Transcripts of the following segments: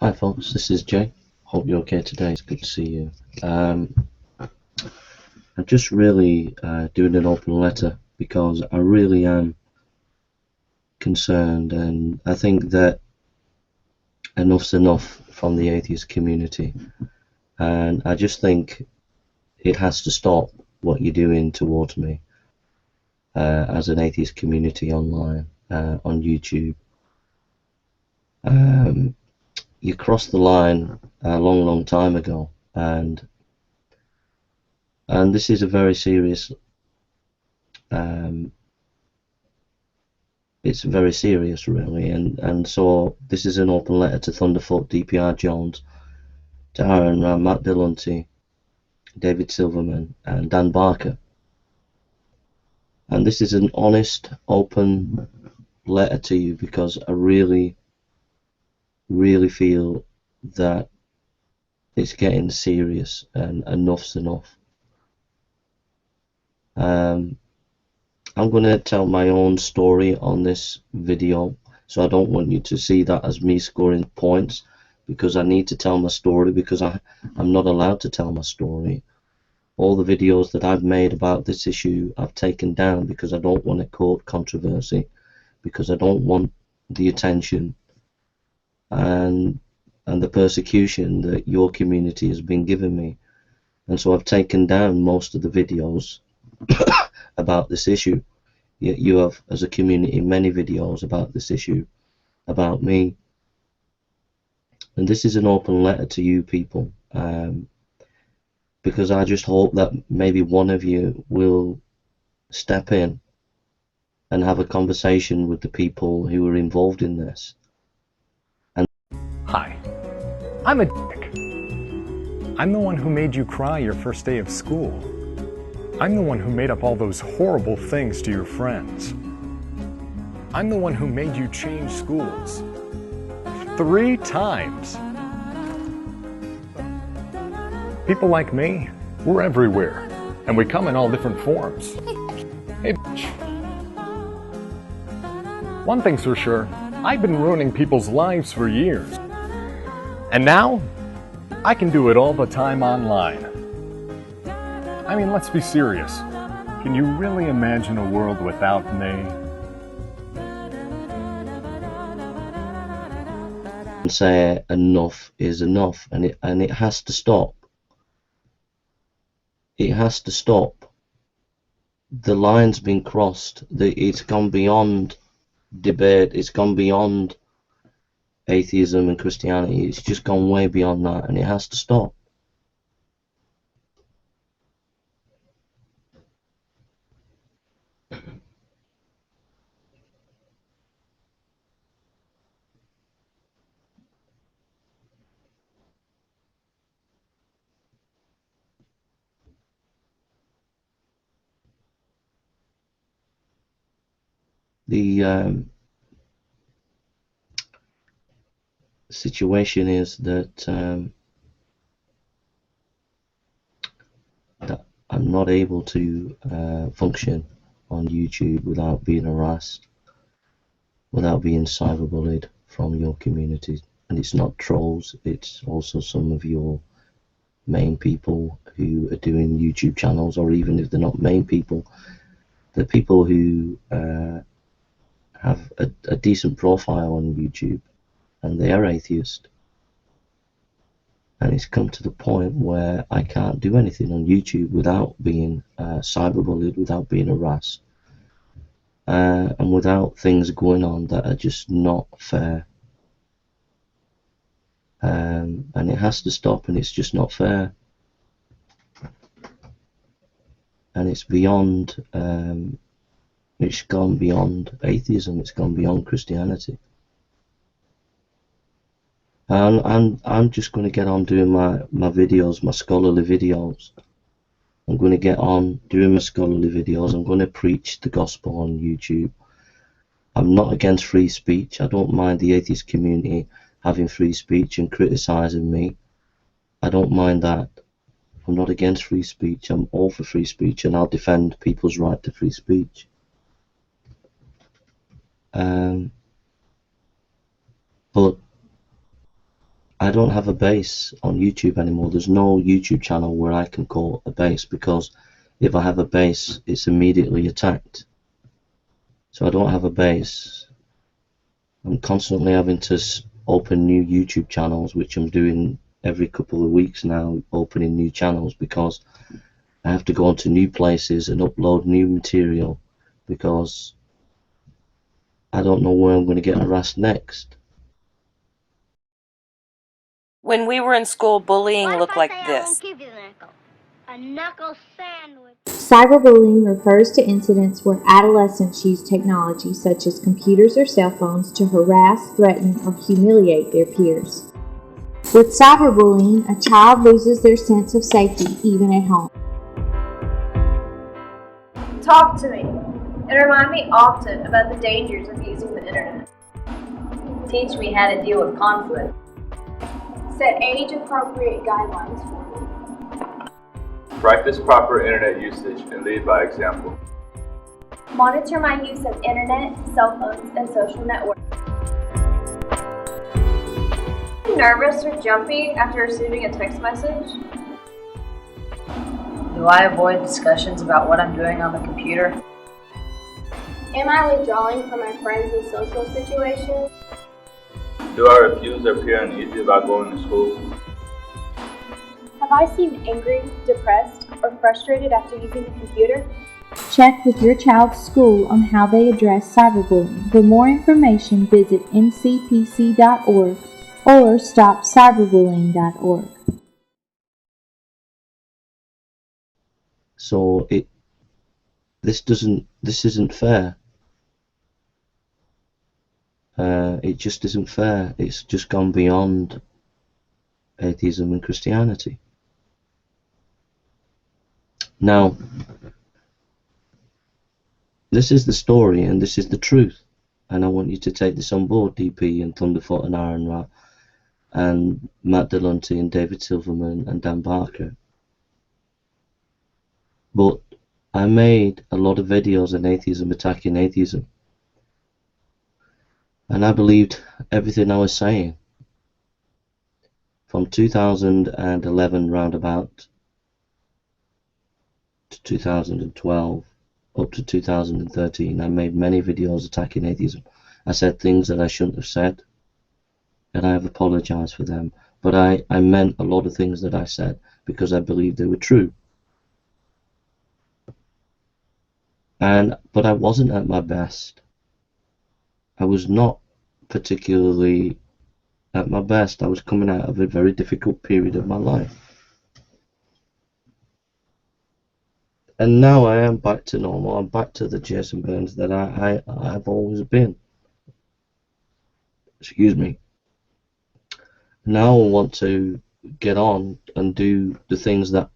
Hi folks, this is Jay. Hope you're okay today. It's good to see you. I'm just really doing an open letter because I really am concerned, and I think that enough's enough from the atheist community, and I just think it has to stop what you're doing towards me as an atheist community online on YouTube. You crossed the line a long time ago, and this is a very serious it's very serious really, and so this is an open letter to Thunderfoot, DPR Jones, to Aaron Ram, Matt Dillonty, David Silverman and Dan Barker, and this is an honest open letter to you because I really feel that it's getting serious and enough's enough. I'm going to tell my own story on this video, so I don't want you to see that as me scoring points, because I need to tell my story, because I'm not allowed to tell my story. All the videos that I've made about this issue I've taken down because I don't want to cause controversy, because I don't want the attention and the persecution that your community has been giving me. And so I've taken down most of the videos about this issue. Yet you have, as a community, many videos about this issue, about me. And this is an open letter to you people, because I just hope that maybe one of you will step in and have a conversation with the people who are involved in this. Hi, I'm a dick. I'm the one who made you cry your first day of school. I'm the one who made up all those horrible things to your friends. I'm the one who made you change schools 3 times. People like me, we're everywhere, and we come in all different forms. Hey, bitch. One thing's for sure, I've been ruining people's lives for years. And now, I can do it all the time online. I mean, let's be serious. Can you really imagine a world without me? And say enough is enough, and it has to stop. It has to stop. The line's been crossed. It's gone beyond debate. It's gone beyond atheism and Christianity. It's just gone way beyond that, and it has to stop. The situation is that that I'm not able to function on YouTube without being harassed, without being cyberbullied from your community. And it's not trolls, it's also some of your main people who are doing YouTube channels, or even if they're not main people, they're people who have a decent profile on YouTube, and they are atheist. And it's come to the point where I can't do anything on YouTube without being cyberbullied, without being harassed, and without things going on that are just not fair. And it has to stop, and it's just not fair. And it's beyond, it's gone beyond atheism, it's gone beyond Christianity. And I'm just going to get on doing my videos, my scholarly videos. I'm going to get on doing my scholarly videos. I'm going to preach the gospel on YouTube. I'm not against free speech. I don't mind the atheist community having free speech and criticizing me. I don't mind that. I'm not against free speech. I'm all for free speech, and I'll defend people's right to free speech. But I don't have a base on YouTube anymore. There's no YouTube channel where I can call a base, because if I have a base, it's immediately attacked. So I don't have a base. I'm constantly having to open new YouTube channels, which I'm doing every couple of weeks now, opening new channels, because I have to go onto new places and upload new material, because I don't know where I'm going to get harassed next. When we were in school, bullying looked like this. A knuckle sandwich. Cyberbullying refers to incidents where adolescents use technology such as computers or cell phones to harass, threaten, or humiliate their peers. With cyberbullying, a child loses their sense of safety even at home. Talk to me and remind me often about the dangers of using the internet. Teach me how to deal with conflict. Set age-appropriate guidelines for me. Practice proper internet usage and lead by example. Monitor my use of internet, cell phones, and social networks. Are you nervous or jumpy after receiving a text message? Do I avoid discussions about what I'm doing on the computer? Am I withdrawing from my friends in social situations? Do I refuse or appear uneasy about going to school? Have I seemed angry, depressed, or frustrated after using the computer? Check with your child's school on how they address cyberbullying. For more information, visit ncpc.org or stopcyberbullying.org. So this isn't fair. It just isn't fair. It's just gone beyond atheism and Christianity. Now, this is the story and this is the truth, and I want you to take this on board, DP and Thunderfoot and Aaron Rat and Matt Delunty and David Silverman and Dan Barker. But I made a lot of videos on atheism, attacking atheism, and I believed everything I was saying. From 2011 roundabout to 2012 up to 2013, I made many videos attacking atheism. I said things that I shouldn't have said, and I have apologized for them, but I meant a lot of things that I said because I believed they were true. But I wasn't at my best. I was not particularly at my best. I was coming out of a very difficult period of my life. And now I am back to normal. I'm back to the Jason Burns that I've always been. Excuse me. Now I want to get on and do the things that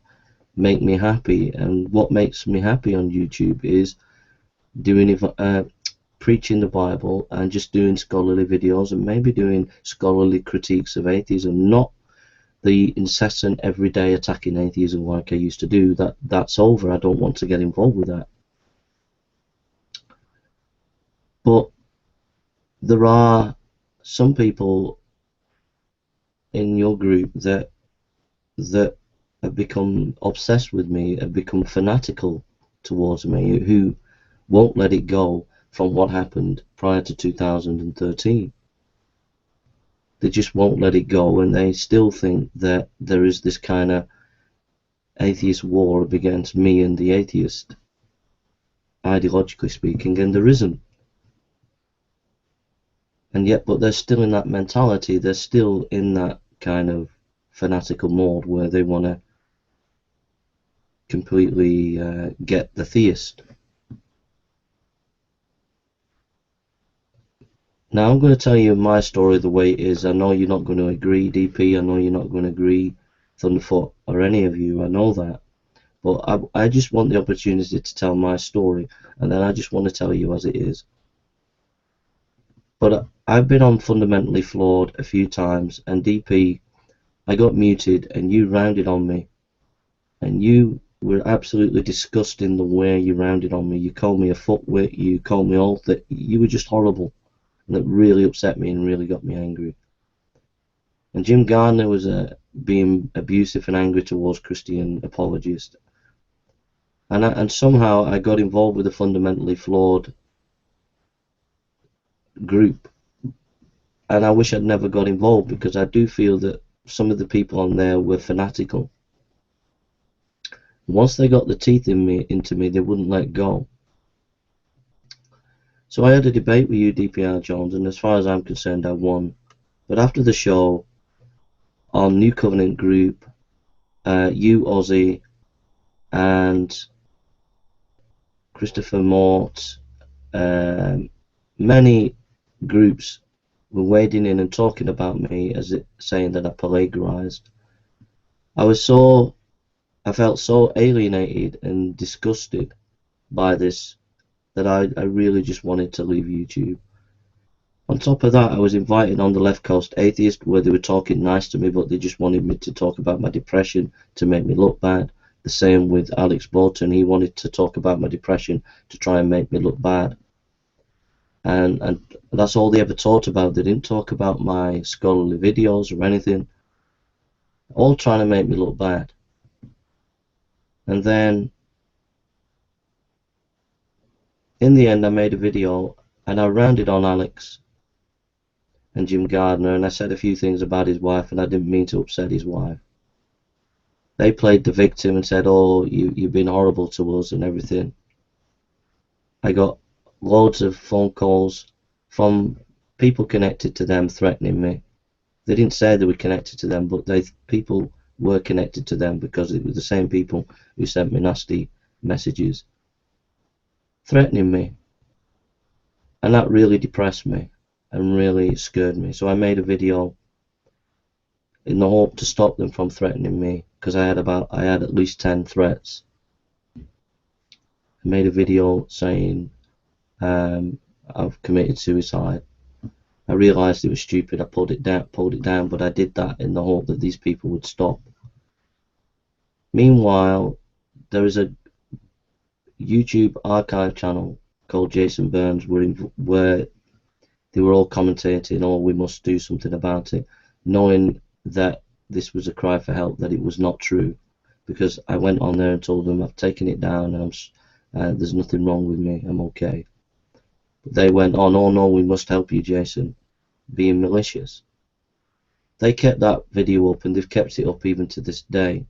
make me happy. And what makes me happy on YouTube is doing preaching the Bible and just doing scholarly videos and maybe doing scholarly critiques of atheism, not the incessant everyday attacking atheism like I used to do. That's over. I don't want to get involved with that. But there are some people in your group that have become obsessed with me, have become fanatical towards me, who won't let it go from what happened prior to 2013. They just won't let it go, and they still think that there is this kind of atheist war against me and the atheist, ideologically speaking, and there isn't. And yet, but they're still in that mentality, they're still in that kind of fanatical mode where they want to completely get the theist. Now I'm going to tell you my story the way it is. I know you're not going to agree, DP. I know you're not going to agree, Thunderfoot, or any of you. I know that. But I just want the opportunity to tell my story, and then I just want to tell you as it is. But I've been on Fundamentally Flawed a few times, and DP, I got muted, and you rounded on me. And you were absolutely disgusting the way you rounded on me. You called me a fuckwit, you called me all that. You were just horrible. And that really upset me and really got me angry. And Jim Gardner was being abusive and angry towards Christian apologists. And somehow I got involved with a fundamentally flawed group. And I wish I'd never got involved, because I do feel that some of the people on there were fanatical. Once they got the teeth into me, they wouldn't let go. So I had a debate with you, DPR Jones, and as far as I'm concerned, I won. But after the show, on New Covenant Group, you, Ozzy, and Christopher Mort, many groups were wading in and talking about me, saying that I plagiarized. I felt so alienated and disgusted by this that I really just wanted to leave YouTube. On top of that, I was invited on the Left Coast Atheist, where they were talking nice to me, but they just wanted me to talk about my depression to make me look bad. The same with Alex Bolton. He wanted to talk about my depression to try and make me look bad. And that's all they ever talked about. They didn't talk about my scholarly videos or anything. All trying to make me look bad. And then, in the end, I made a video and I rounded on Alex and Jim Gardner, and I said a few things about his wife, and I didn't mean to upset his wife. They played the victim and said, oh, you've been horrible to us and everything. I got loads of phone calls from people connected to them threatening me. They didn't say they were connected to them, but people were connected to them, because it was the same people who sent me nasty messages threatening me. And that really depressed me and really scared me. So I made a video in the hope to stop them from threatening me, because I had at least 10 threats. I made a video saying I've committed suicide. I realised it was stupid. I pulled it down, but I did that in the hope that these people would stop. Meanwhile, there is a YouTube archive channel called Jason Burns, where they were all commentating, oh, we must do something about it, knowing that this was a cry for help, that it was not true, because I went on there and told them I've taken it down and there's nothing wrong with me, I'm okay. But they went on, oh no, we must help you, Jason, being malicious. They kept that video up, and they've kept it up even to this day.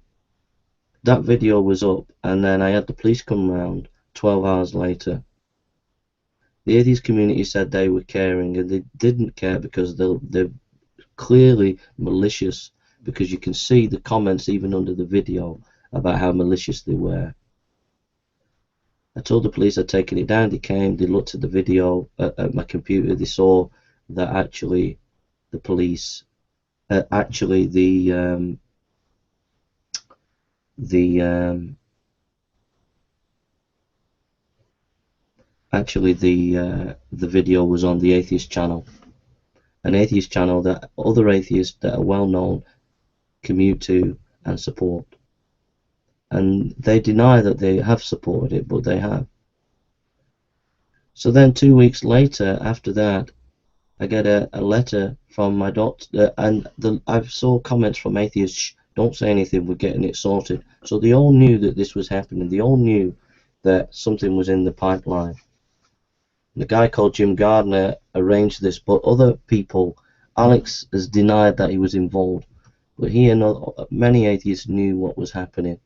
That video was up, and then I had the police come round 12 hours later. The atheist community said they were caring, and they didn't care, because they're clearly malicious, because you can see the comments even under the video about how malicious they were. I told the police I'd taken it down. They came, they looked at the video at my computer, they saw that actually the police, actually the video was on the atheist channel, an atheist channel that other atheists that are well known commute to and support. And they deny that they have supported it, but they have. So then 2 weeks later, after that, I get a letter from my doctor, and I saw comments from atheists, don't say anything, we're getting it sorted. So they all knew that this was happening. They all knew that something was in the pipeline. The guy called Jim Gardner arranged this, but other people, Alex has denied that he was involved, but he and many atheists knew what was happening.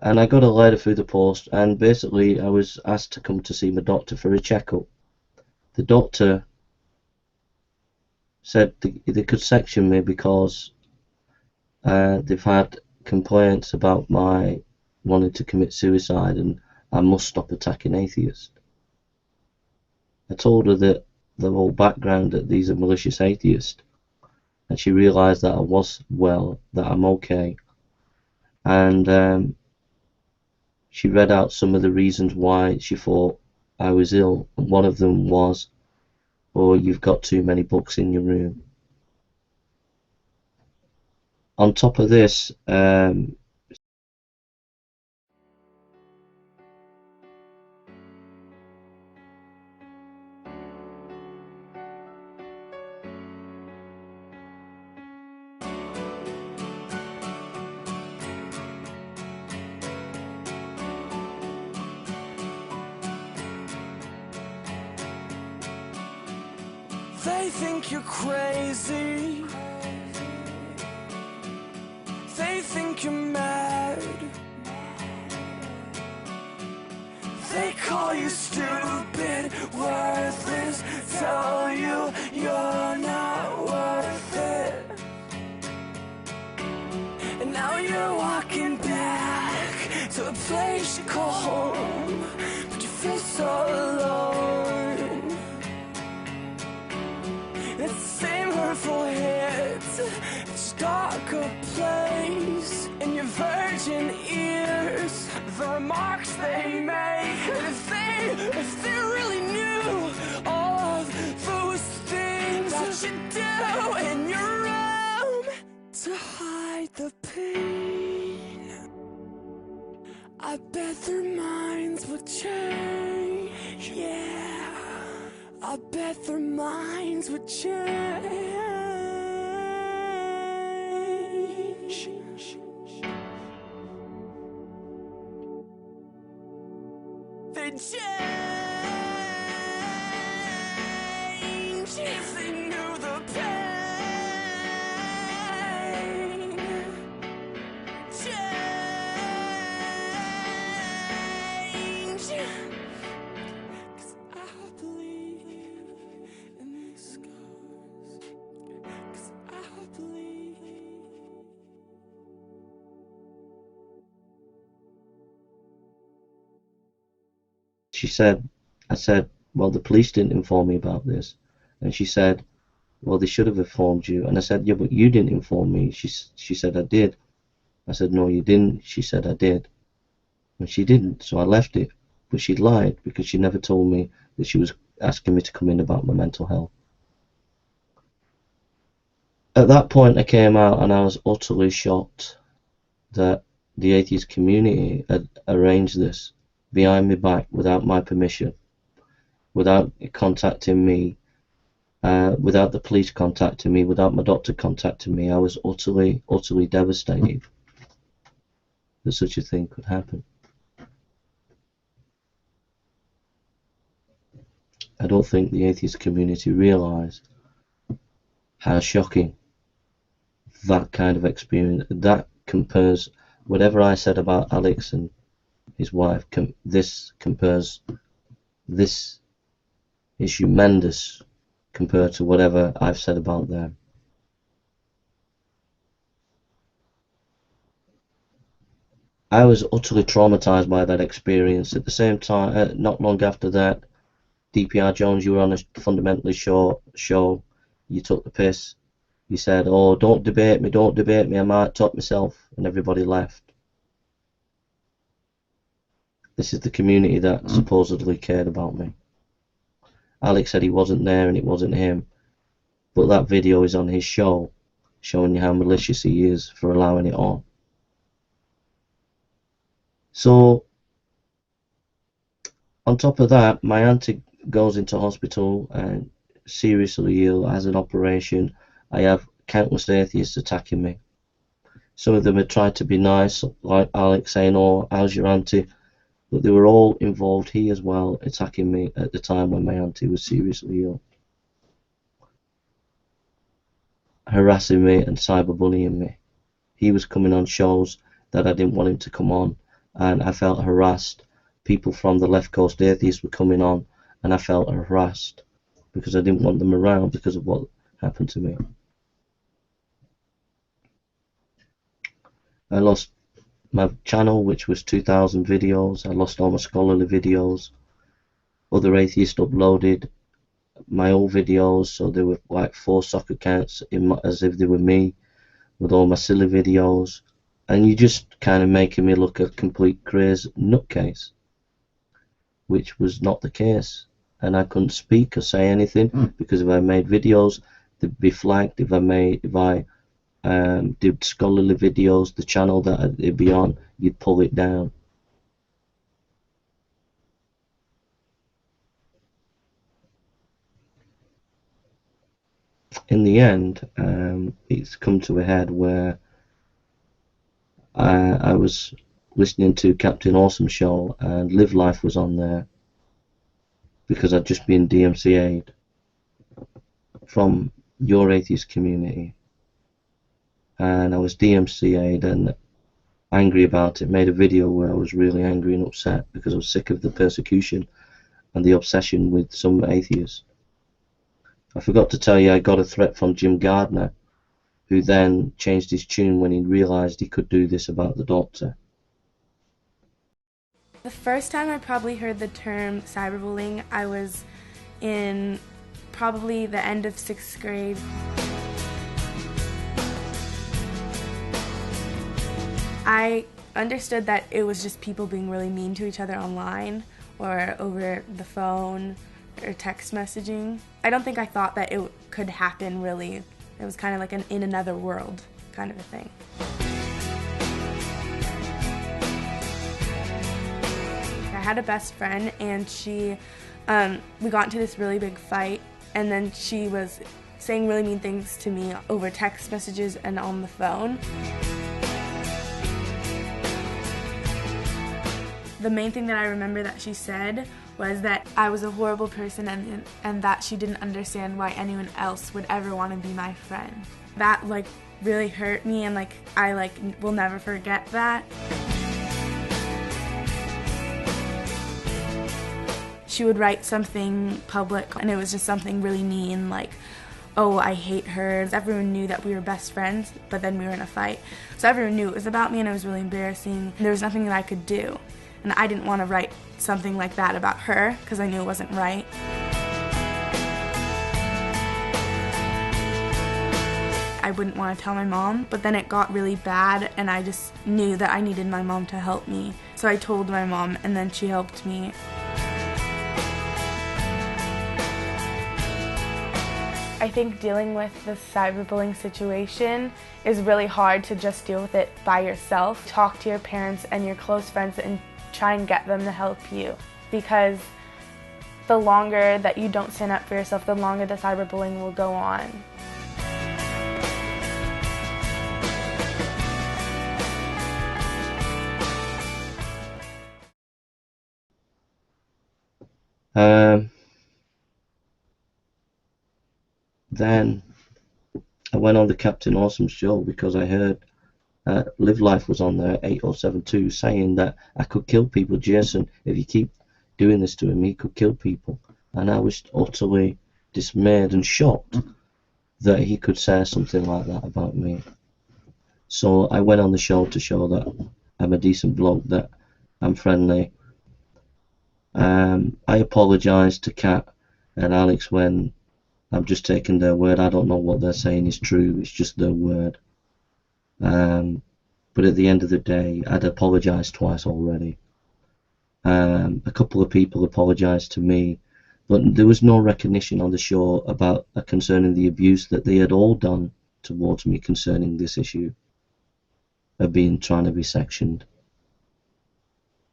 And I got a letter through the post, and basically I was asked to come to see my doctor for a checkup. The doctor said they could section me because they've had complaints about my wanting to commit suicide, and I must stop attacking atheists. I told her that the whole background, that these are malicious atheists, and she realised that I was well, that I'm okay, and she read out some of the reasons why she thought I was ill. One of them was, oh, you've got too many books in your room. On top of this, They think you're crazy. They think you're mad. They call you stupid, worthless, tell you you're not worth it. And now you're walking back to a place you call home, but you feel so alone. It's the same hurtful hits, it's darker place in your virgin ears. The remarks they make, if they really knew all of those things that you do in your room to hide the pain, I bet their minds would change. Yeah, I bet their minds would change. They'd change if they knew the pain. Change, 'cause I believe in these scars, 'cause I believe. She said, I said, well, the police didn't inform me about this. And she said, well, they should have informed you. And I said, yeah, but you didn't inform me. She said, I did. I said, no, you didn't. She said, I did. And she didn't, so I left it. But she lied because she never told me that she was asking me to come in about my mental health. At that point, I came out and I was utterly shocked that the atheist community had arranged this behind my back without my permission, without contacting me, without the police contacting me, without my doctor contacting me. I was utterly devastated that such a thing could happen. I don't think the atheist community realised how shocking that kind of experience, that compares, whatever I said about Alex and his wife, this is humongous compared to whatever I've said about them. I was utterly traumatized by that experience. At the same time, not long after that, DPR Jones, you were on a fundamentally show. You took the piss. You said, oh, don't debate me, I might top myself, and everybody left. This is the community that supposedly cared about me. Alex said he wasn't there and it wasn't him, but that video is on his show, showing you how malicious he is for allowing it on. So, on top of that, my auntie goes into hospital and seriously ill, has an operation. I have countless atheists attacking me. Some of them had tried to be nice, like Alex saying, oh, how's your auntie? But they were all involved, he as well, attacking me at the time when my auntie was seriously ill. Harassing me and cyberbullying me. He was coming on shows that I didn't want him to come on, and I felt harassed. People from the left coast atheists were coming on, and I felt harassed because I didn't want them around because of what happened to me. I lost my channel, which was 2,000 videos. I lost all my scholarly videos. Other atheists uploaded my old videos, so there were like 4 stock accounts as if they were me, with all my silly videos, and you just kind of making me look a complete crazy nutcase, which was not the case. And I couldn't speak or say anything because if I made videos, they'd be flagged. If I did scholarly videos, the channel that it'd be on, you'd pull it down. In the end, it's come to a head where I was listening to Captain Awesome show and Live Life was on there because I'd just been DMCA'd. from your atheist community, and I was DMCA'd and angry about it. Made a video where I was really angry and upset because I was sick of the persecution and the obsession with some atheists. I forgot to tell you I got a threat from Jim Gardner, who then changed his tune when he realised he could do this about the doctor. The first time I probably heard the term cyberbullying, I was in probably the end of 6th grade. I understood that it was just people being really mean to each other online or over the phone or text messaging. I don't think I thought that it could happen really. It was kind of like an in another world kind of a thing. I had a best friend and we got into this really big fight, and then she was saying really mean things to me over text messages and on the phone. The main thing that I remember that she said was that I was a horrible person and that she didn't understand why anyone else would ever want to be my friend. That really hurt me, and I will never forget that. She would write something public and it was just something really mean, like, oh, I hate her. Everyone knew that we were best friends, but then we were in a fight. So everyone knew it was about me and it was really embarrassing. There was nothing that I could do. And I didn't want to write something like that about her because I knew it wasn't right. I wouldn't want to tell my mom, but then it got really bad and I just knew that I needed my mom to help me. So I told my mom and then she helped me. I think dealing with the cyberbullying situation is really hard to just deal with it by yourself. Talk to your parents and your close friends and try and get them to help you, because the longer that you don't stand up for yourself, the longer the cyberbullying will go on. Then I went on the Captain Awesome show because I heard Live Life was on there, 8072, saying that I could kill people. Jason, if you keep doing this to him, he could kill people. And I was utterly dismayed and shocked that he could say something like that about me. So I went on the show to show that I'm a decent bloke, that I'm friendly. I apologised to Kat and Alex when I'm just taking their word. I don't know what they're saying is true, it's just their word. But at the end of the day, I'd apologised twice already. A couple of people apologised to me, but there was no recognition on the show about concerning the abuse that they had all done towards me concerning this issue of trying to be sectioned.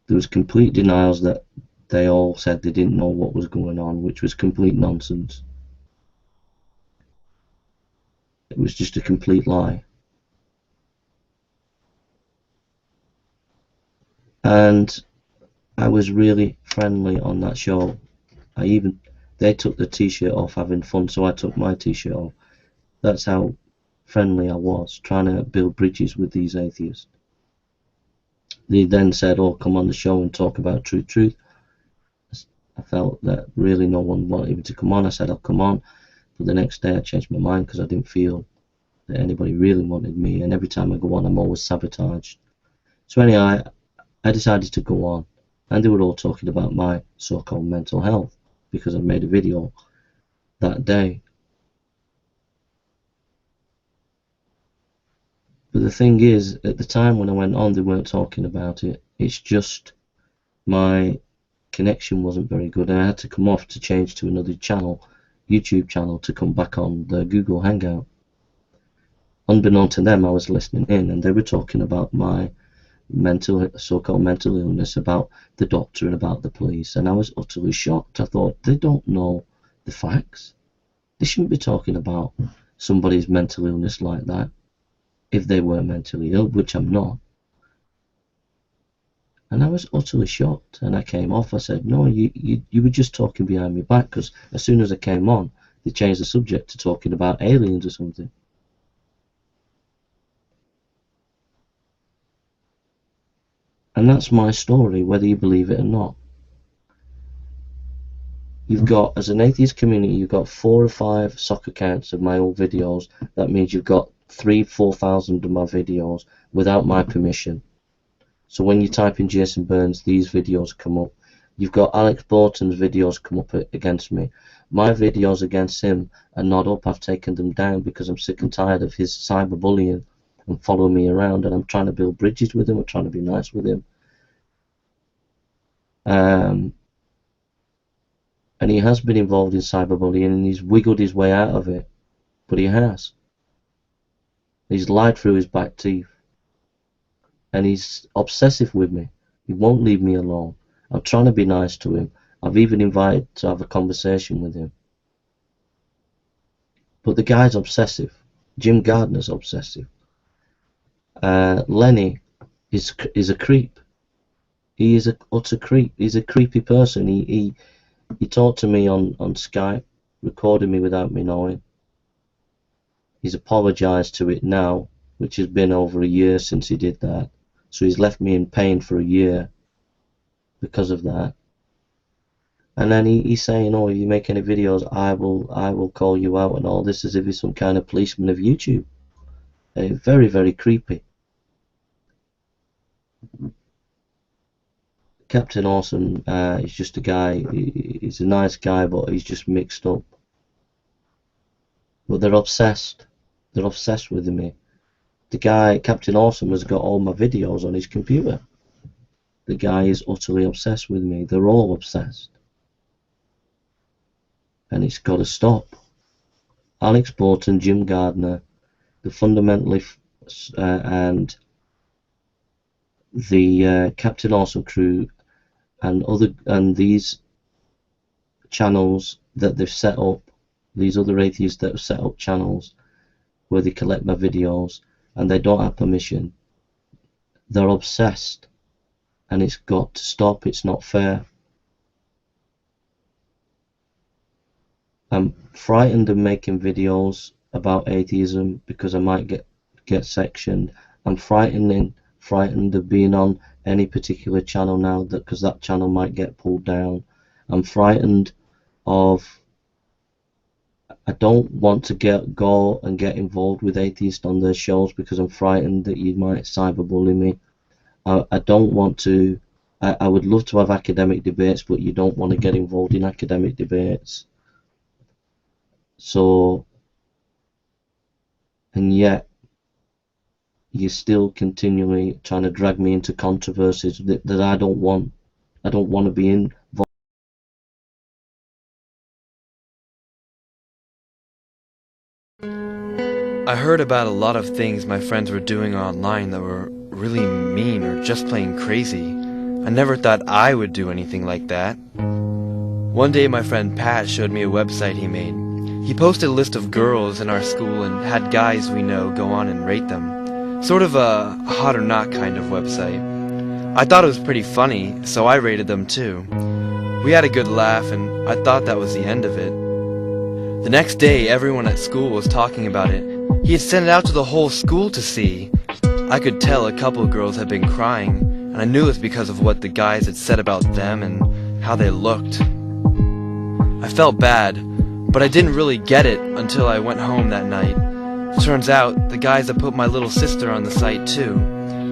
There was complete denials that they all said they didn't know what was going on, which was complete nonsense. It was just a complete lie. And I was really friendly on that show. They took the t-shirt off having fun, so I took my t-shirt off. That's how friendly I was, trying to build bridges with these atheists. They then said, oh, come on the show and talk about truth. I felt that really no one wanted me to come on. I said I'll come on, but the next day I changed my mind because I didn't feel that anybody really wanted me, and every time I go on I'm always sabotaged. So anyhow, I decided to go on, and they were all talking about my so-called mental health because I made a video that day. But the thing is, at the time when I went on, they weren't talking about it. It's just my connection wasn't very good, and I had to come off to change to another channel, YouTube channel, to come back on the Google Hangout. Unbeknown to them, I was listening in, and they were talking about my so-called mental illness, about the doctor and about the police, and I was utterly shocked. I thought, they don't know the facts. They shouldn't be talking about somebody's mental illness like that if they were mentally ill, which I'm not. And I was utterly shocked, and I came off. I said, no, you were just talking behind my back, because as soon as I came on, they changed the subject to talking about aliens or something. And that's my story, whether you believe it or not. You've got, as an atheist community, you've got 4 or 5 sock accounts of my old videos. That means you've got 3,000-4,000 of my videos without my permission. So when you type in Jason Burns, these videos come up. You've got Alex Borton's videos come up against me. My videos against him are not up. I've taken them down because I'm sick and tired of his cyberbullying and following me around, and I'm trying to build bridges with him. I'm trying to be nice with him. And he has been involved in cyberbullying, and he's wiggled his way out of it. But he has. He's lied through his back teeth. And he's obsessive with me. He won't leave me alone. I'm trying to be nice to him. I've even invited to have a conversation with him. But the guy's obsessive. Jim Gardner's obsessive. Lenny is a creep. He is an utter creep. He's a creepy person. He talked to me on Skype, recorded me without me knowing. He's apologised to it now, which has been over a year since he did that. So he's left me in pain for a year because of that. And then he's saying, oh, if you make any videos, I will call you out and all this, as if he's some kind of policeman of YouTube. Very, very creepy. Captain Awesome is just a guy. He's a nice guy, but he's just mixed up. But they're obsessed. They're obsessed with me. The guy, Captain Awesome, has got all my videos on his computer. The guy is utterly obsessed with me. They're all obsessed. And it's got to stop. Alex Borton, Jim Gardner, the fundamentally and the Captain Awesome crew and these channels that they've set up, these other atheists that have set up channels where they collect my videos and they don't have permission. They're obsessed, and it's got to stop. It's not fair. I'm frightened of making videos about atheism because I might get sectioned. I'm frightened of being on any particular channel now, because that channel might get pulled down. I'm frightened of. I don't want to go and get involved with atheists on their shows because I'm frightened that you might cyberbully me. I don't want to. I would love to have academic debates, but you don't want to get involved in academic debates. So, and yet, you're still continually trying to drag me into controversies that I don't want. I don't want to be involved. I heard about a lot of things my friends were doing online that were really mean or just plain crazy. I never thought I would do anything like that. One day my friend Pat showed me a website he made. He posted a list of girls in our school and had guys we know go on and rate them. Sort of a hot or not kind of website. I thought it was pretty funny, so I rated them too. We had a good laugh and I thought that was the end of it. The next day everyone at school was talking about it. He had sent it out to the whole school to see. I could tell a couple of girls had been crying, and I knew it was because of what the guys had said about them and how they looked. I felt bad, but I didn't really get it until I went home that night. Turns out, the guys had put my little sister on the site too,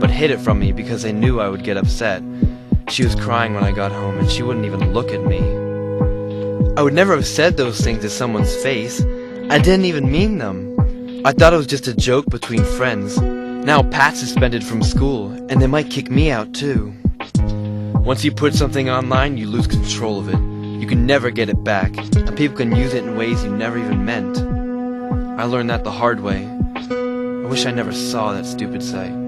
but hid it from me because they knew I would get upset. She was crying when I got home, and she wouldn't even look at me. I would never have said those things to someone's face. I didn't even mean them. I thought it was just a joke between friends. Now Pat's suspended from school, and they might kick me out too. Once you put something online, you lose control of it. You can never get it back, and people can use it in ways you never even meant. I learned that the hard way. I wish I never saw that stupid site.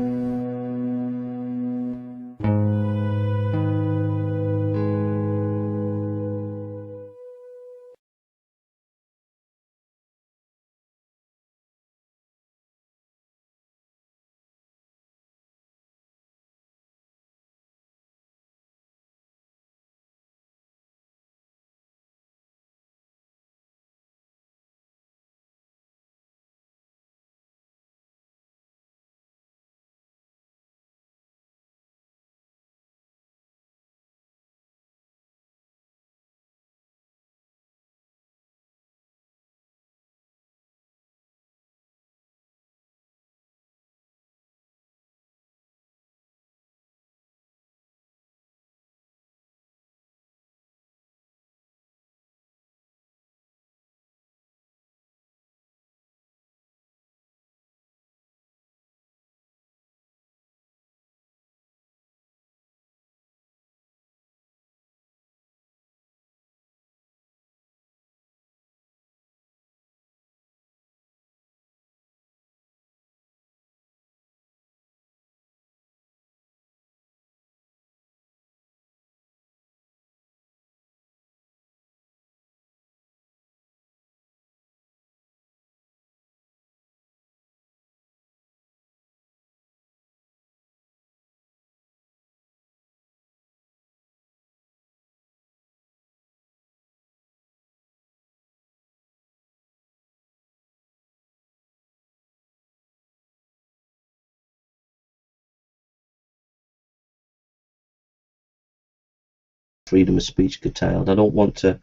freedom of speech curtailed. I don't want to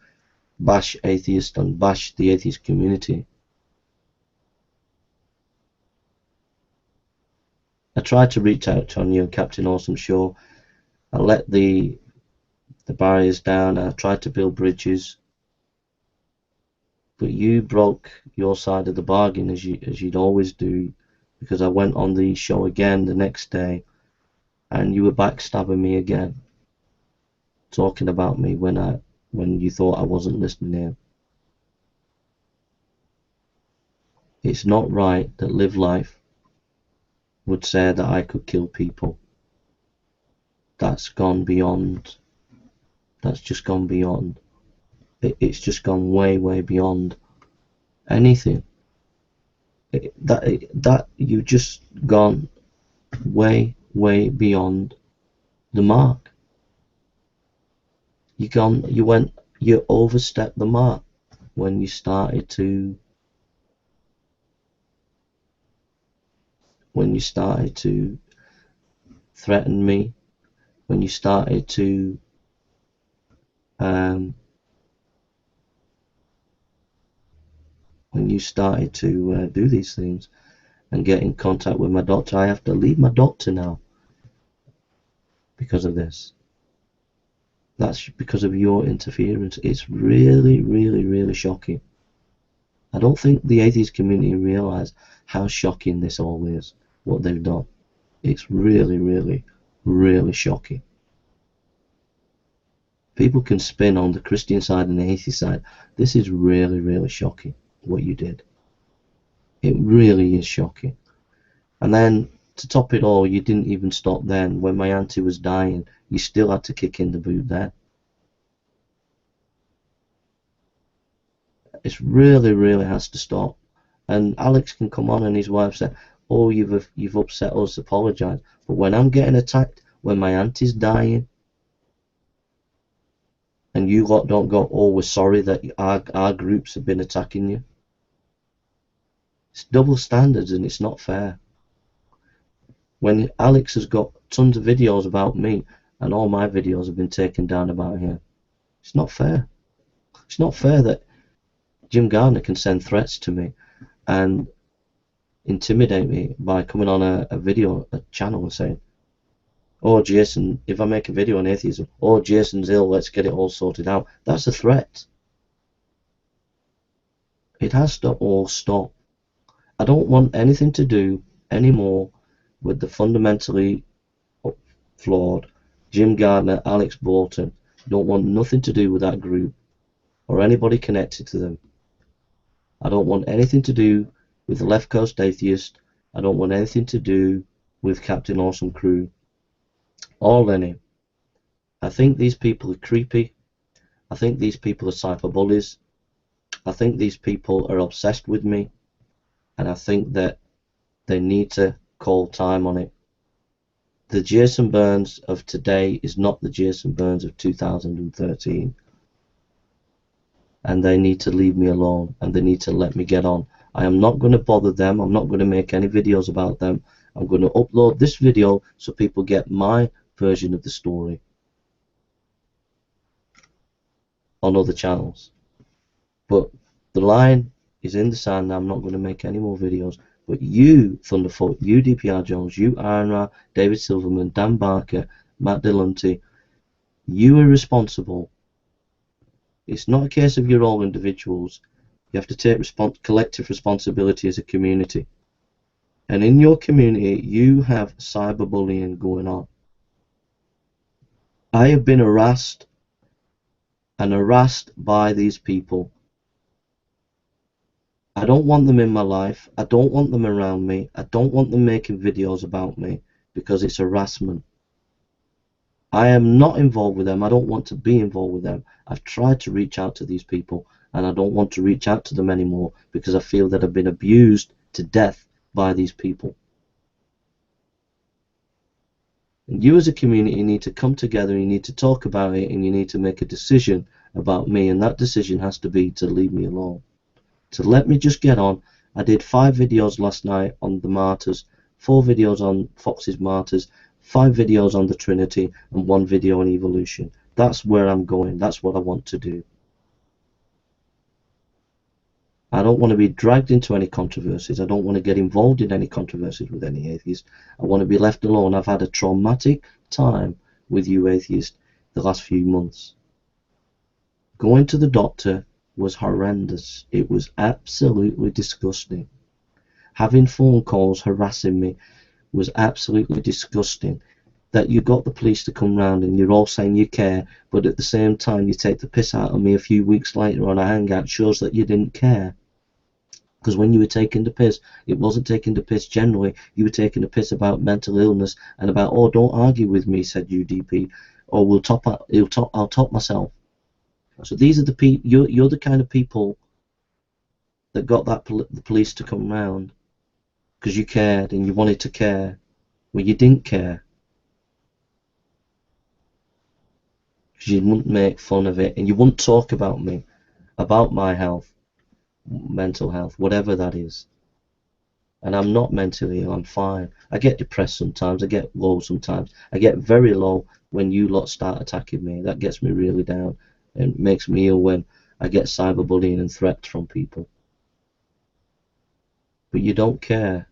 bash atheists and bash the atheist community. I tried to reach out on you and Captain Awesome Show. I let the barriers down. I tried to build bridges, but you broke your side of the bargain as you'd always do, because I went on the show again the next day, and you were backstabbing me again, talking about me when you thought I wasn't listening in. It's not right that Live Life would say that I could kill people. That's gone beyond. That's just gone beyond. It's just gone way, way beyond anything. That you've just gone way, way beyond the mark. You overstepped the mark when you started to threaten me, when you started to do these things and get in contact with my doctor. I have to leave my doctor now because of this. That's because of your interference. It's really, really, really shocking. I don't think the atheist community realise how shocking this all is, what they've done. It's really, really, really shocking. People can spin on the Christian side and the atheist side. This is really, really shocking, what you did. It really is shocking. And then, to top it all, you didn't even stop then. When my auntie was dying, you still had to kick in the boot then. It really, really has to stop. And Alex can come on and his wife say, oh, you've upset us, apologise. But when I'm getting attacked, when my auntie's dying, and you lot don't go, oh, we're sorry that our groups have been attacking you. It's double standards and it's not fair. When Alex has got tons of videos about me and all my videos have been taken down about him, it's not fair. It's not fair that Jim Gardner can send threats to me and intimidate me by coming on a channel and saying, oh, Jason, if I make a video on atheism, oh, Jason's ill, let's get it all sorted out. That's a threat. It has to all stop. I don't want anything to do anymore with the fundamentally flawed Jim Gardner, Alex Bolton. I don't want nothing to do with that group or anybody connected to them. I don't want anything to do with the Left Coast Atheist. I don't want anything to do with Captain Awesome Crew. All any. I think these people are creepy. I think these people are cyberbullies. I think these people are obsessed with me. And I think that they need to call time on it. The Jason Burns of today is not the Jason Burns of 2013. And they need to leave me alone, and they need to let me get on. I am not going to bother them. I'm not going to make any videos about them. I'm going to upload this video so people get my version of the story on other channels. But the line is in the sand. I'm not going to make any more videos. But you, Thunderfoot, you, DPR Jones, you, Iron David Silverman, Dan Barker, Matt Delunty, you are responsible. It's not a case of you're all individuals. You have to take collective responsibility as a community. And in your community, you have cyberbullying going on. I have been harassed by these people. I don't want them in my life. I don't want them around me. I don't want them making videos about me because it's harassment. I am not involved with them. I don't want to be involved with them. I've tried to reach out to these people and I don't want to reach out to them anymore because I feel that I've been abused to death by these people. And you as a community need to come together, you need to talk about it, and you need to make a decision about me, and that decision has to be to leave me alone. To let me just get on. I did 5 videos last night on the martyrs, 4 videos on Fox's martyrs, 5 videos on the Trinity, and 1 video on evolution. That's where I'm going. That's what I want to do. I don't want to be dragged into any controversies. I don't want to get involved in any controversies with any atheists. I want to be left alone. I've had a traumatic time with you atheists the last few months. Going to the doctor was horrendous. It was absolutely disgusting. Having phone calls harassing me was absolutely disgusting. That you got the police to come round and you're all saying you care, but at the same time you take the piss out of me a few weeks later on a hangout shows that you didn't care. Because when you were taking the piss, it wasn't taking the piss generally. You were taking the piss about mental illness and about, oh, don't argue with me, said UDP, or I'll top myself. So these are the people. You're the kind of people that got the police to come round because you cared and you wanted to care. Well, you didn't care. Because you wouldn't make fun of it and you wouldn't talk about me, about my health, mental health, whatever that is. And I'm not mentally ill, I'm fine. I get depressed sometimes, I get low sometimes. I get very low when you lot start attacking me. That gets me really down and makes me ill when I get cyberbullying and threats from people. But you don't care.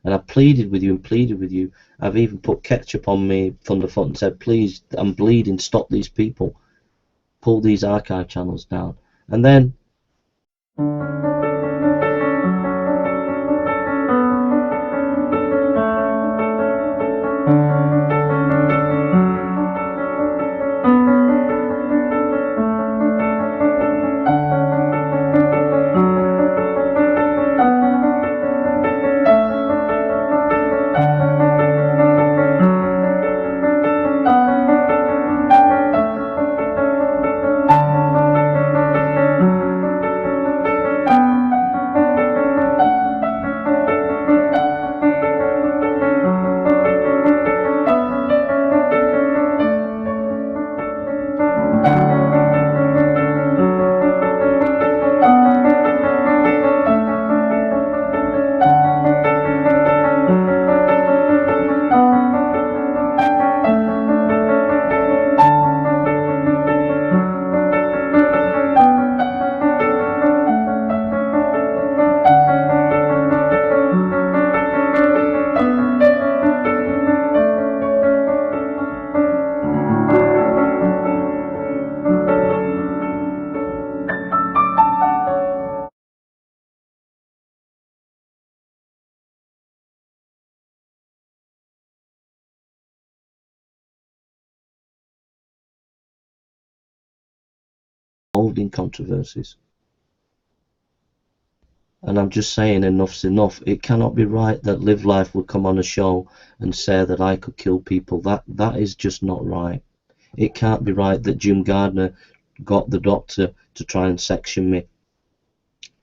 And I pleaded with you and pleaded with you. I've even put ketchup on me Thunderfoot and said, please, I'm bleeding, stop these people. Pull these archive channels down. And then involved in controversies. And I'm just saying enough's enough. It cannot be right that Live Life would come on a show and say that I could kill people. That is just not right. It can't be right that Jim Gardner got the doctor to try and section me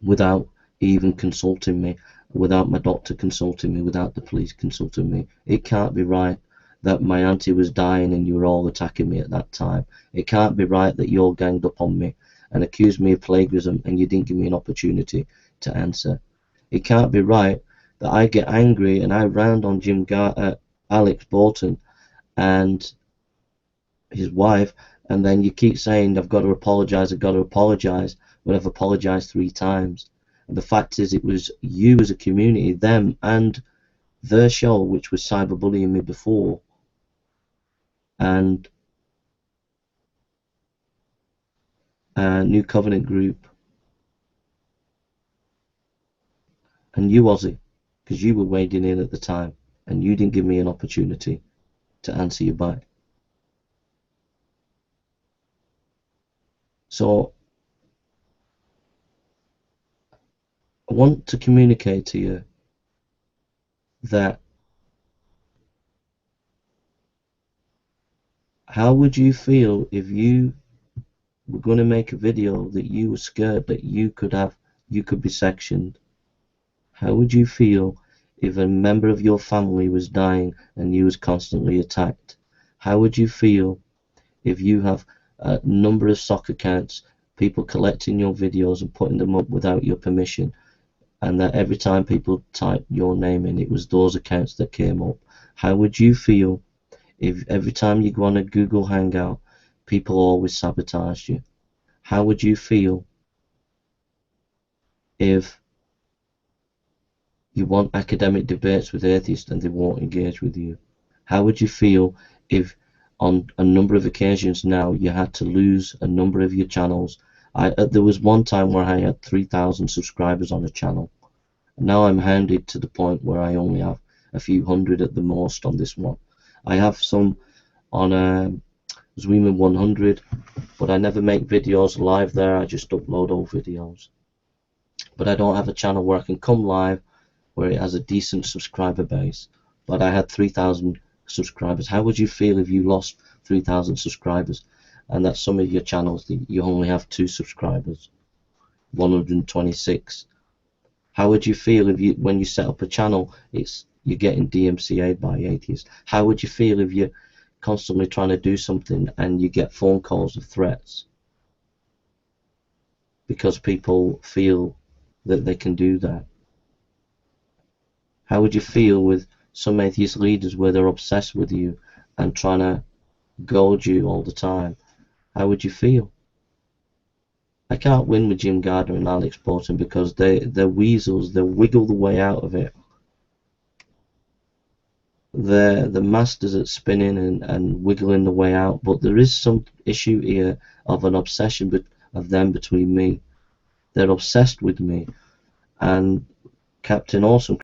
without even consulting me, without my doctor consulting me, without the police consulting me. It can't be right that my auntie was dying and you were all attacking me at that time. It can't be right that you all ganged up on me and accused me of plagiarism and you didn't give me an opportunity to answer. It can't be right that I get angry and I round on Alex Bolton and his wife, and then you keep saying I've got to apologise, when I've apologised 3 times. And the fact is, it was you as a community, them and their show, which was cyberbullying me before, and New Covenant Group, and you, Ozzy, because you were wading in at the time, and you didn't give me an opportunity to answer you back. So I want to communicate to you that how would you feel if you were going to make a video that you were scared that you could be sectioned? How would you feel if a member of your family was dying and you was constantly attacked? How would you feel if you have a number of stock accounts, people collecting your videos and putting them up without your permission, and that every time people typed your name in, it was those accounts that came up? How would you feel if every time you go on a Google Hangout, people always sabotage you. How would you feel if you want academic debates with atheists and they won't engage with you? How would you feel if on a number of occasions now you had to lose a number of your channels? There was one time where I had 3,000 subscribers on a channel. Now I'm hounded to the point where I only have a few hundred at the most on this one. I have some on Zweeman 100, but I never make videos live there. I just upload old videos. But I don't have a channel where I can come live where it has a decent subscriber base. But I had 3,000 subscribers. How would you feel if you lost 3,000 subscribers and that some of your channels you only have 2 subscribers, 126? How would you feel if when you set up a channel you're getting DMCA'd by atheists? How would you feel if you're constantly trying to do something and you get phone calls of threats because people feel that they can do that? How would you feel with some atheist leaders where they're obsessed with you and trying to goad you all the time? How would you feel? I can't win with Jim Gardner and Alex Bolton because they're weasels. They wiggle the way out of it. They're the masters at spinning and wiggling the way out, but there is some issue here of an obsession of them between me. They're obsessed with me, and Captain Awesome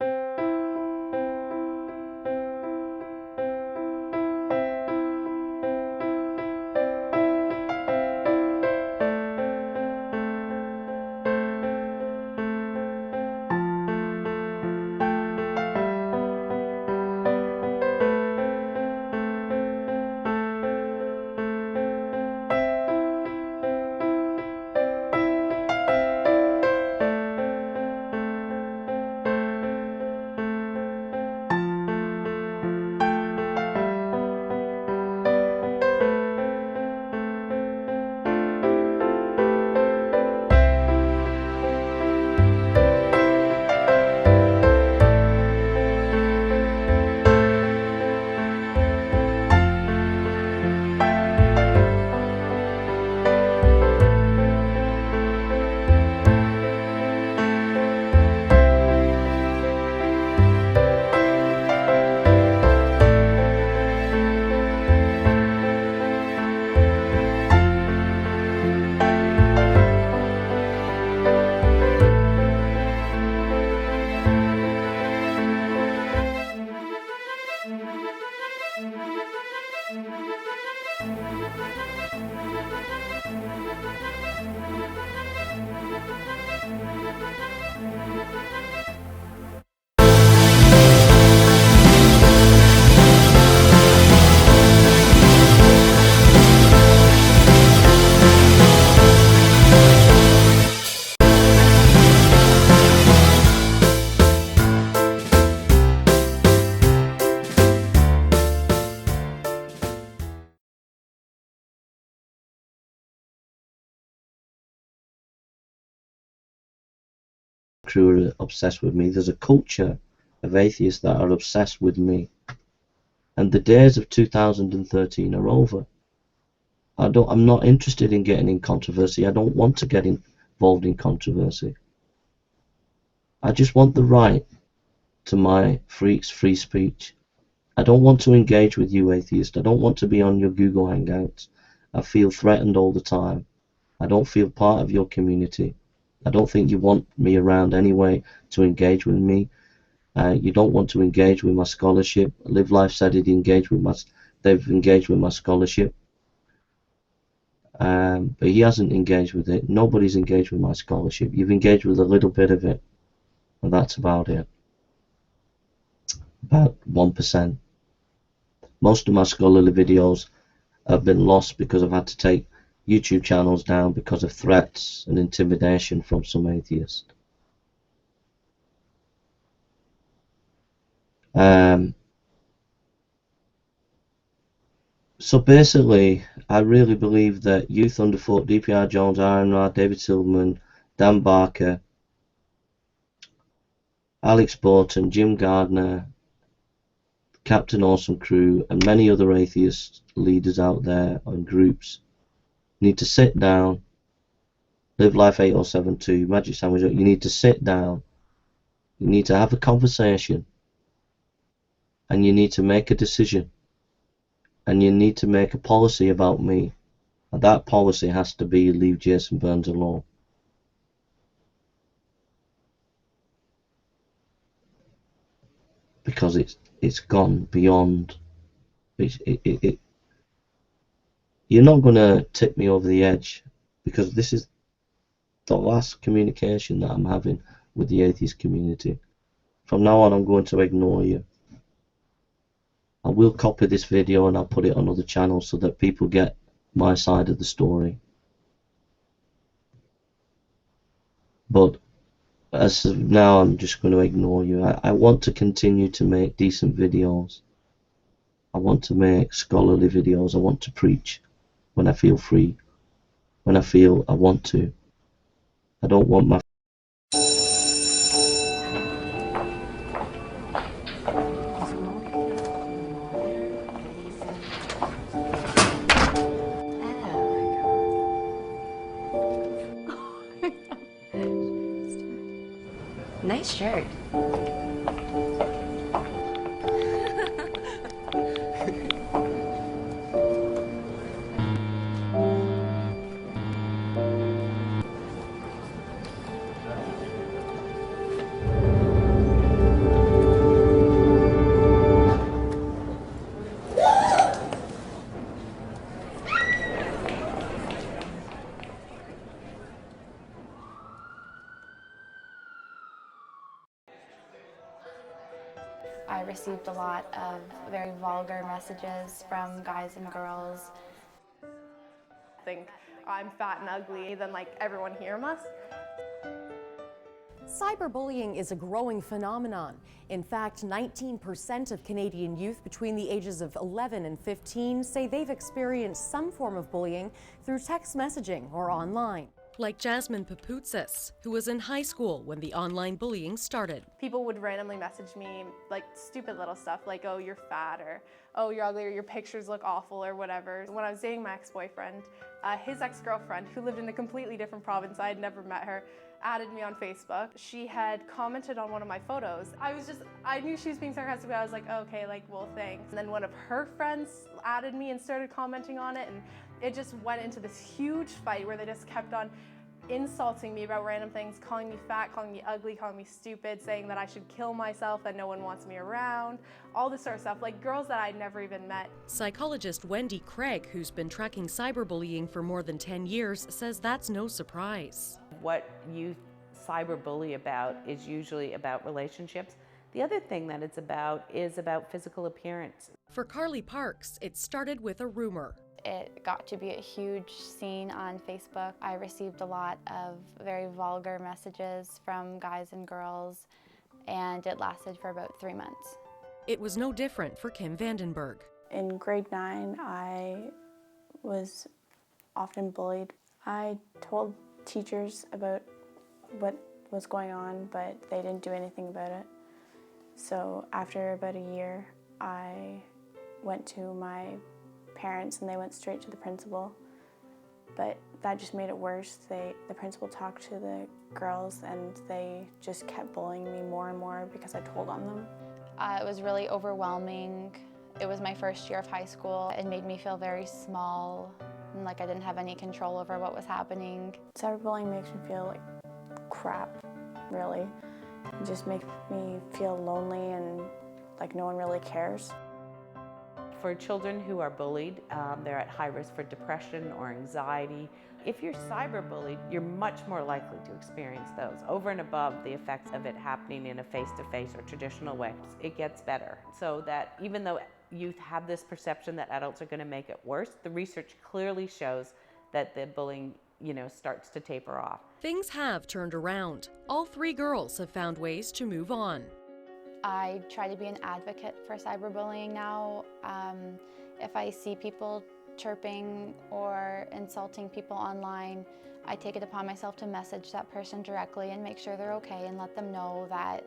crew are obsessed with me. There's a culture of atheists that are obsessed with me, and the days of 2013 are over. I'm not interested in getting in controversy. I don't want to get involved in controversy. I just want the right to my free speech. I don't want to engage with you, atheist. I don't want to be on your Google Hangouts. I feel threatened all the time. I don't feel part of your community. I don't think you want me around anyway to engage with me. You don't want to engage with my scholarship. Live Life said they've engaged with my scholarship. But he hasn't engaged with it. Nobody's engaged with my scholarship. You've engaged with a little bit of it, and that's about it. About 1%. Most of my scholarly videos have been lost because I've had to take YouTube channels down because of threats and intimidation from some atheists. So basically, I really believe that Youth Underfoot, DPR Jones, Iron Rod, David Silverman, Dan Barker, Alex Bolton, Jim Gardner, Captain Awesome Crew, and many other atheist leaders out there and groups You need to sit down. Live Life 8072, Magic Sandwich. You need to sit down. You need to have a conversation. And you need to make a decision. And you need to make a policy about me. And that policy has to be leave Jason Burns alone. Because it's gone beyond. You're not going to tip me over the edge, because this is the last communication that I'm having with the atheist community. From now on, I'm going to ignore you. I will copy this video and I'll put it on other channels so that people get my side of the story. But as of now, I'm just going to ignore you. I want to continue to make decent videos. I want to make scholarly videos. I want to preach when I feel free, when I feel I want to. I don't want my Nice shirt. I received a lot of very vulgar messages from guys and girls. Think I'm fat and ugly, then like everyone here must. Cyberbullying is a growing phenomenon. In fact, 19% of Canadian youth between the ages of 11 and 15 say they've experienced some form of bullying through text messaging or online. Like Jasmine Papoutsis, who was in high school when the online bullying started. People would randomly message me like stupid little stuff like, oh, you're fat, or oh, you're ugly, or your pictures look awful, or whatever. When I was dating my ex-boyfriend, his ex-girlfriend, who lived in a completely different province, I had never met her, added me on Facebook. She had commented on one of my photos. I knew she was being sarcastic, but I was like, oh, okay, like, well, thanks. And then one of her friends added me and started commenting on it, and it just went into this huge fight where they just kept on insulting me about random things, calling me fat, calling me ugly, calling me stupid, saying that I should kill myself, that no one wants me around, all this sort of stuff, like girls that I'd never even met. Psychologist Wendy Craig, who's been tracking cyberbullying for more than 10 years, says that's no surprise. What youth cyberbully about is usually about relationships. The other thing that it's about is about physical appearance. For Carly Parks, it started with a rumor. It got to be a huge scene on Facebook. I received a lot of very vulgar messages from guys and girls, and it lasted for about 3 months. It was no different for Kim Vandenberg. In grade 9, I was often bullied. I told teachers about what was going on, but they didn't do anything about it. So after about a year, I went to my parents and they went straight to the principal, but that just made it worse. The principal talked to the girls and they just kept bullying me more and more because I told on them. It was really overwhelming. It was my first year of high school. It made me feel very small and like I didn't have any control over what was happening. Cyberbullying makes me feel like crap, really. It just makes me feel lonely and like no one really cares. For children who are bullied, they're at high risk for depression or anxiety. If you're cyberbullied, you're much more likely to experience those, over and above the effects of it happening in a face-to-face or traditional way. It gets better, so that even though youth have this perception that adults are going to make it worse, the research clearly shows that the bullying, starts to taper off. Things have turned around. All 3 girls have found ways to move on. I try to be an advocate for cyberbullying now. If I see people chirping or insulting people online, I take it upon myself to message that person directly and make sure they're okay and let them know that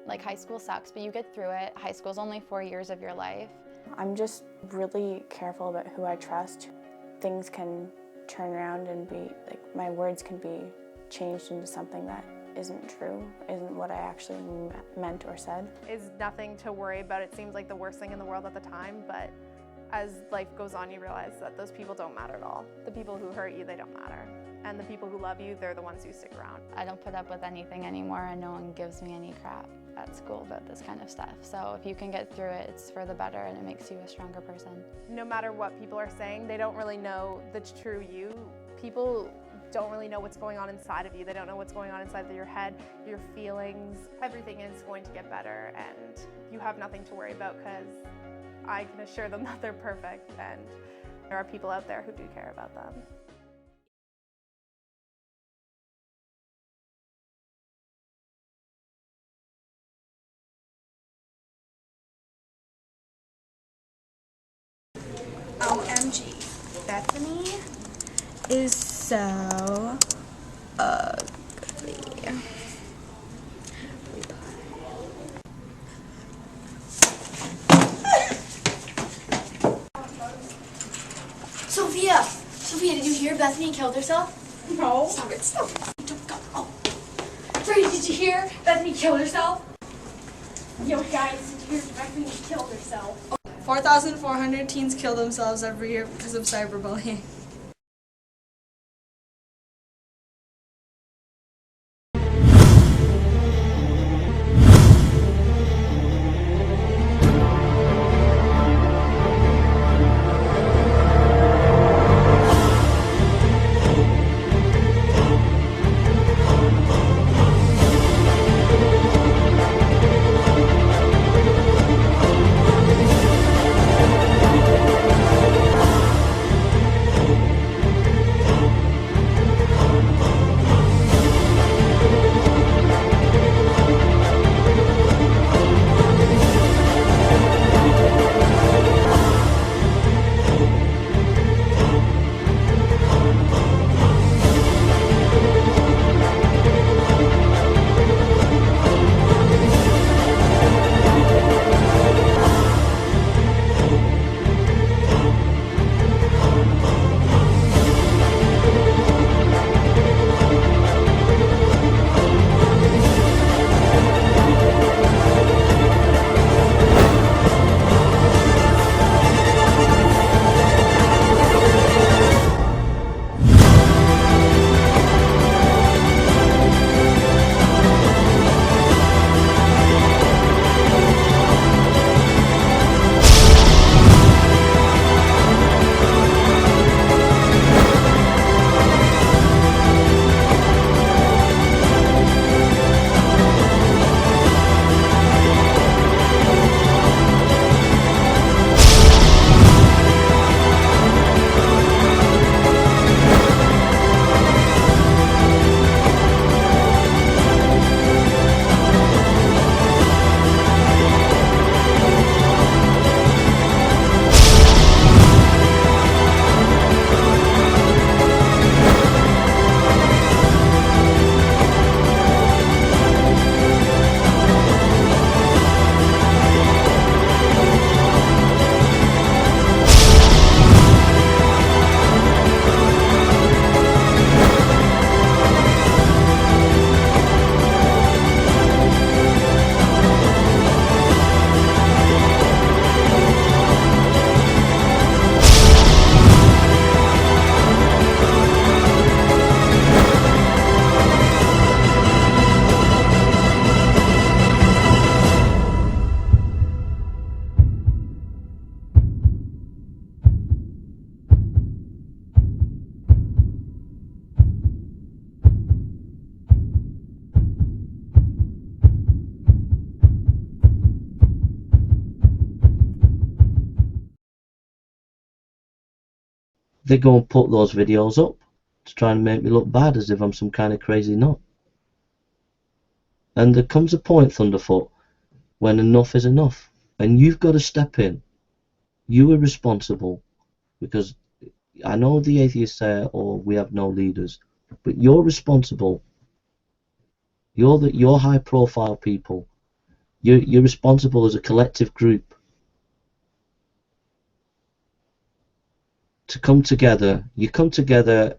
like high school sucks, but you get through it. High school's only 4 years of your life. I'm just really careful about who I trust. things can turn around and be, like, my words can be changed into something that isn't true, isn't what I actually meant or said. Is nothing to worry about. It seems like the worst thing in the world at the time, but as life goes on, you realize that those people don't matter at all. The people who hurt you, they don't matter. And the people who love you, they're the ones who stick around. I don't put up with anything anymore, and no one gives me any crap at school about this kind of stuff. So if you can get through it, it's for the better, and it makes you a stronger person. No matter what people are saying, they don't really know the true you. People don't really know what's going on inside of you. They don't know what's going on inside of your head, your feelings. Everything is going to get better, and you have nothing to worry about, because I can assure them that they're perfect, and there are people out there who do care about them. OMG, Bethany is so ugly. Sophia, did you hear Bethany killed herself? No. Stop it, stop it. Don't go. Oh. Brady, did you hear Bethany killed herself? Yo, guys, did you hear Bethany killed herself? 4,400 teens kill themselves every year because of cyberbullying. They go and put those videos up to try and make me look bad, as if I'm some kind of crazy nut. And there comes a point, Thunderfoot, when enough is enough, and you've got to step in. You are responsible, because I know the atheists say, "Oh, we have no leaders," but you're responsible. You're high-profile people. You're responsible as a collective group to come together. You come together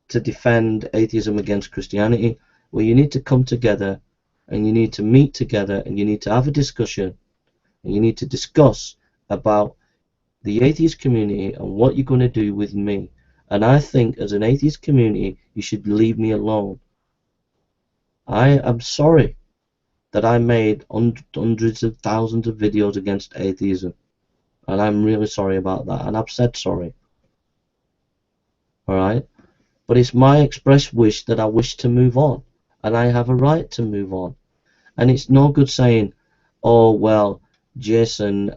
to defend atheism against Christianity. Well, you need to come together and you need to meet together and you need to have a discussion and you need to discuss about the atheist community and what you're going to do with me. And I think as an atheist community, you should leave me alone. I am sorry that I made hundreds of thousands of videos against atheism. And I'm really sorry about that. And I've said sorry. Alright? But it's my express wish that I wish to move on. And I have a right to move on. And it's no good saying, oh, well, Jason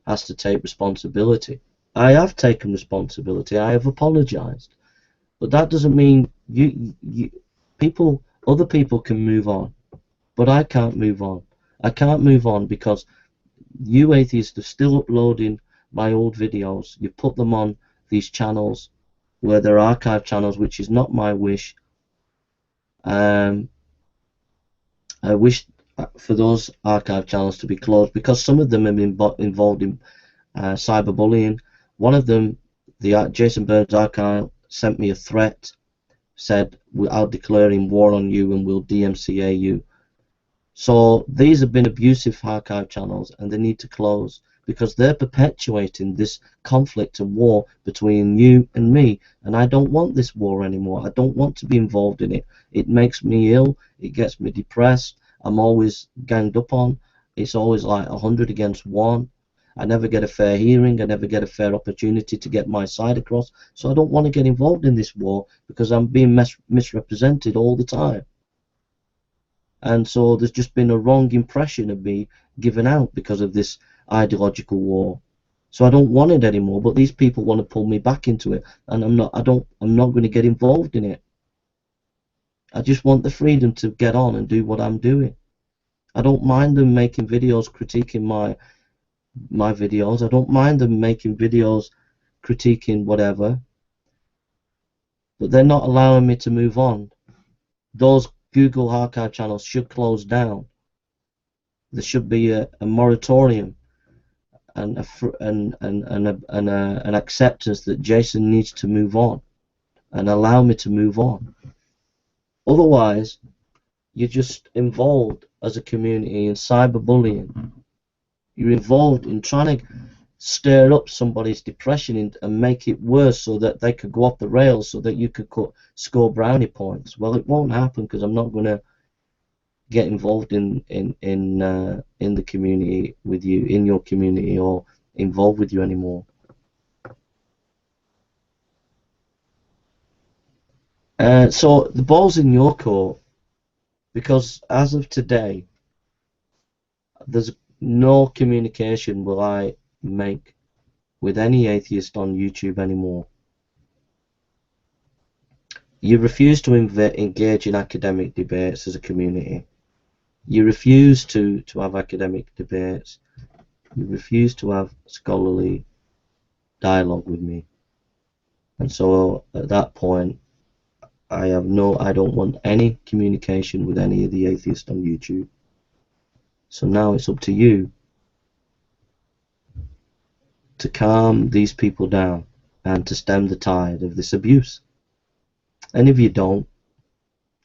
has to take responsibility. I have taken responsibility. I have apologized. But that doesn't mean other people can move on. But I can't move on. I can't move on because you atheists are still uploading my old videos. You put them on these channels where they're archive channels, which is not my wish. I wish for those archive channels to be closed because some of them have been involved in cyberbullying. One of them, the Jason Burns archive, sent me a threat, said, I'll declare war on you and we'll DMCA you. So these have been abusive archive channels and they need to close because they're perpetuating this conflict and war between you and me, and I don't want this war anymore. I don't want to be involved in it. It makes me ill, it gets me depressed, I'm always ganged up on, it's always like 100 against 1. I never get a fair hearing, I never get a fair opportunity to get my side across, so I don't want to get involved in this war because I'm being misrepresented all the time. And so there's just been a wrong impression of me given out because of this ideological war. So I don't want it anymore, but these people want to pull me back into it, and I'm not going to get involved in it. I just want the freedom to get on and do what I'm doing. I don't mind them making videos critiquing my videos. I don't mind them making videos critiquing whatever, but they're not allowing me to move on. Those Google archive channels should close down. There should be a moratorium and an acceptance that Jason needs to move on and allow me to move on. Otherwise, you're just involved as a community in cyberbullying. You're involved in trying to stir up somebody's depression and make it worse so that they could go off the rails so that you could score brownie points. Well, it won't happen because I'm not going to get involved in the community with you, in your community, or involved with you anymore. So the ball's in your court because as of today, there's no communication will I make with any atheist on YouTube anymore. You refuse to engage in academic debates as a community. You refuse to have academic debates. You refuse to have scholarly dialogue with me. And so at that point, I don't want any communication with any of the atheists on YouTube. So now it's up to you to calm these people down and to stem the tide of this abuse. And if you don't,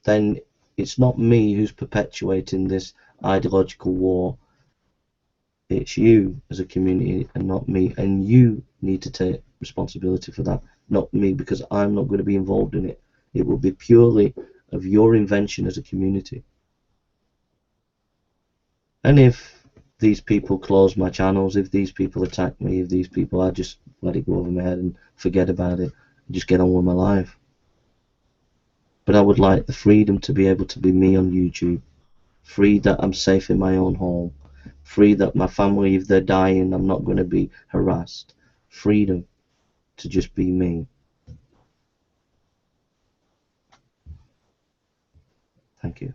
then it's not me who's perpetuating this ideological war. It's you as a community and not me, and you need to take responsibility for that, not me, because I'm not going to be involved in it. It will be purely of your invention as a community. And if these people close my channels, if these people attack me, if these people, I just let it go over my head and forget about it and just get on with my life. But I would like the freedom to be able to be me on YouTube, free that I'm safe in my own home, free that my family, if they're dying, I'm not going to be harassed, freedom to just be me. Thank you.